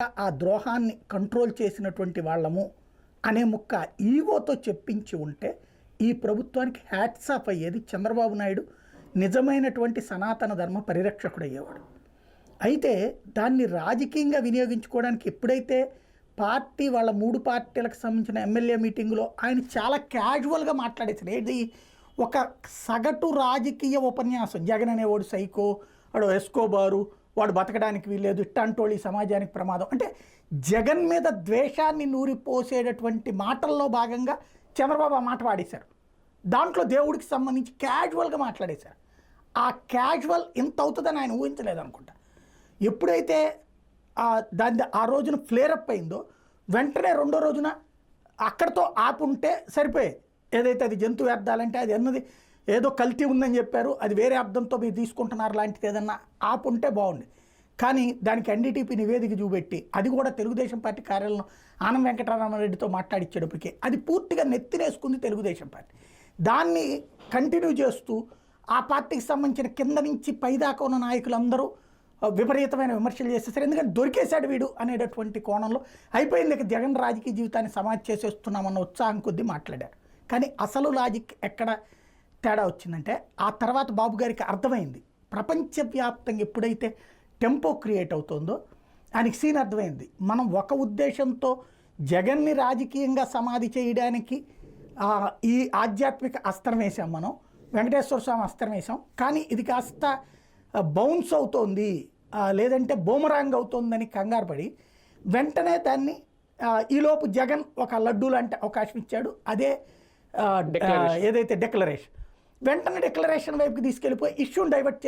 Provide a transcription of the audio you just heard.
ఆ ద్రోహాన్ని కంట్రోల్ చేసినటువంటి వాళ్ళము అనే ముక్క ఈగోతో చెప్పించి ఉంటే ఈ ప్రభుత్వానికి హ్యాట్స్ ఆఫ్ అయ్యేది. చంద్రబాబు నాయుడు నిజమైనటువంటి సనాతన ధర్మ పరిరక్షకుడు అయ్యేవాడు. అయితే దాన్ని రాజకీయంగా వినియోగించుకోవడానికి ఎప్పుడైతే పార్టీ వాళ్ళ 3 పార్టీలకు సంబంధించిన ఎమ్మెల్యే మీటింగ్లో ఆయన చాలా క్యాజువల్గా మాట్లాడేసారు. ఏది ఒక సగటు రాజకీయ ఉపన్యాసం. జగన్ అనేవాడు సైకో, వాడు ఎస్కోబారు, వాడు బతకడానికి వీల్లేదు, ఇట్టాంటోళ్ళు ఈ సమాజానికి ప్రమాదం అంటే జగన్ మీద ద్వేషాన్ని నూరిపోసేటటువంటి మాటల్లో భాగంగా చంద్రబాబు ఆ మాట వాడేశారు. దాంట్లో దేవుడికి సంబంధించి క్యాజువల్గా మాట్లాడేశారు. ఆ క్యాజువల్ ఇంత అవుతుందని ఆయన ఊహించలేదు అనుకుంటా. ఎప్పుడైతే దాన్ని ఆ రోజున ఫ్లేరప్ అయిందో వెంటనే రెండో రోజున అక్కడితో ఆపుంటే సరిపోయేది. ఏదైతే అది జంతు వ్యర్థాలంటే అది అన్నది ఏదో కల్తీ ఉందని చెప్పారు, అది వేరే అర్థంతో మీరు తీసుకుంటున్నారు లాంటిది ఏదన్నా ఆపుంటే బాగుంది. కానీ దానికి ఎన్డీటీపీ నివేదిక చూపెట్టి అది కూడా తెలుగుదేశం పార్టీ కార్యాలయం ఆనం వెంకటరామరెడ్డితో మాట్లాడిచ్చేటప్పటికే అది పూర్తిగా నెత్తినేసుకుంది తెలుగుదేశం పార్టీ. దాన్ని కంటిన్యూ చేస్తూ ఆ పార్టీకి సంబంధించిన కింద నుంచి పైదాకా ఉన్న నాయకులందరూ విపరీతమైన విమర్శలు చేసేసారు. ఎందుకంటే దొరికేశాడు వీడు అనేటటువంటి కోణంలో అయిపోయింది. ఇక జగన్ రాజకీయ జీవితాన్ని సమాధి చేసేస్తున్నామన్న ఉత్సాహం కొద్దీ మాట్లాడారు. కానీ అసలు లాజిక్ ఎక్కడ తేడా వచ్చిందంటే ఆ తర్వాత బాబు గారికి అర్థమైంది. ప్రపంచవ్యాప్తంగా ఎప్పుడైతే టెంపో క్రియేట్ అవుతుందో ఆయనకి సీన్ అర్థమైంది. మనం ఒక ఉద్దేశంతో జగన్ని రాజకీయంగా సమాధి చేయడానికి ఈ ఆధ్యాత్మిక అస్త్రం వేసాం, మనం వెంకటేశ్వర స్వామి అస్త్రం వేసాం. కానీ ఇది కాస్త బౌన్స్ అవుతోంది, లేదంటే బూమరాంగ్ అవుతోందని కంగారు పడి వెంటనే దాన్ని ఈలోపు జగన్ ఒక లడ్డూ లాంటి అవకాశం ఇచ్చాడు. అదే ఏదైతే డిక్లరేషన్, వెంటనే డిక్లరేషన్ వైపుకి తీసుకెళ్ళిపోయి ఇష్యూని డైవర్ట్ చేసి